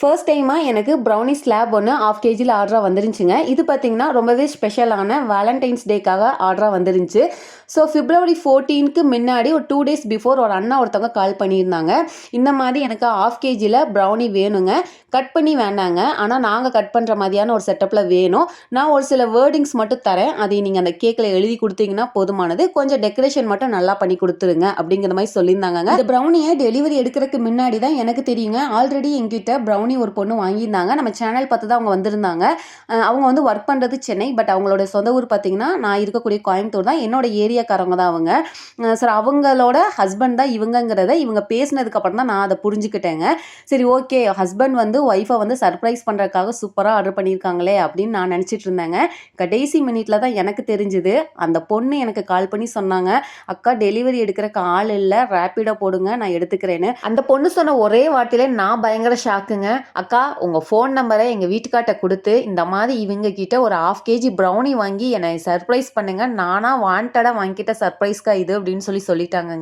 First டைமாக எனக்கு brownie slab ஒன்று ½ கேஜியில் ஆர்டராக வந்துருந்துச்சுங்க. இது பார்த்தீங்கன்னா ரொம்பவே ஸ்பெஷலான வேலண்டைன்ஸ் டேக்காக ஆர்டராக வந்துருந்துச்சு. ஸோ February 14க்கு முன்னாடி ஒரு 2 டேஸ் பிஃபோர் ஒரு அண்ணா ஒருத்தவங்க கால் பண்ணியிருந்தாங்க. இந்த மாதிரி எனக்கு ½ கேஜியில் ப்ரௌனி வேணுங்க, கட் பண்ணி வேண்டாங்க, ஆனால் நாங்கள் கட் பண்ணுற மாதிரியான ஒரு செட்டப்பில் வேணும். நான் ஒரு சில வேர்டிங்ஸ் மட்டும் தரேன், அதை நீங்கள் அந்த கேக்கில் எழுதி கொடுத்தீங்கன்னா போதுமானது. கொஞ்சம் டெக்கரேஷன் மட்டும் நல்லா பண்ணி கொடுத்துருங்க அப்படிங்கிற மாதிரி சொல்லியிருந்தாங்க. இந்த ப்ரௌனியை டெலிவரி எடுக்கிறதுக்கு முன்னாடி தான் எனக்கு தெரியுங்க, ஆல்ரெடி எங்கிட்ட ப்ரௌனி ஒரு பொண்ணு வாங்கியிருந்தாங்க. நம்ம சேனல் பார்த்து தான் அவங்க வந்திருந்தாங்க. அவங்க வந்து ஒர்க் பண்ணுறது சென்னை, பட் அவங்களோட சொந்த ஊர் பார்த்தீங்கன்னா நான் இருக்கக்கூடிய கோயம்புத்தூர் தான். என்னோட ஏரியாக்காரவங்க தான் அவங்க. சார் அவங்களோட ஹஸ்பண்ட் தான் இவங்கங்கிறத இவங்க பேசினதுக்கப்புறம் தான் நான் அதை புரிஞ்சுக்கிட்டேங்க. சரி, ஓகே, ஹஸ்பண்ட் வந்து ஒய்ஃபை வந்து சர்ப்ரைஸ் பண்ணுறதுக்காக சூப்பராக ஆர்டர் பண்ணியிருக்காங்களே அப்படின்னு நான் நினச்சிட்டு இருந்தேங்க. கடைசி மினிட்ல தான் எனக்கு தெரிஞ்சுது. அந்த பொண்ணு எனக்கு கால் பண்ணி சொன்னாங்க, அக்கா டெலிவரி எடுக்கிறக்கு ஆள் இல்லை, ரேப்பிடோ போடுங்க, நான் எடுத்துக்கிறேன்னு. அந்த பொண்ணு சொன்ன ஒரே வார்த்தையிலே நான் பயங்கர ஷாக்குங்க. அக்கா உங்கள் ஃபோன் நம்பரை எங்கள் வீட்டுக்கார்ட்ட கொடுத்து இந்த மாதிரி இவங்க கிட்ட ஒரு ½ கேஜி ப்ரௌனி வாங்கி என்னை சர்ப்ரைஸ் பண்ணுங்க, நானாக வாண்டடாக வாங்கிக்கிட்ட சர்ப்ரைஸ்க்கா இது அப்படின்னு சொல்லிட்டாங்கங்க.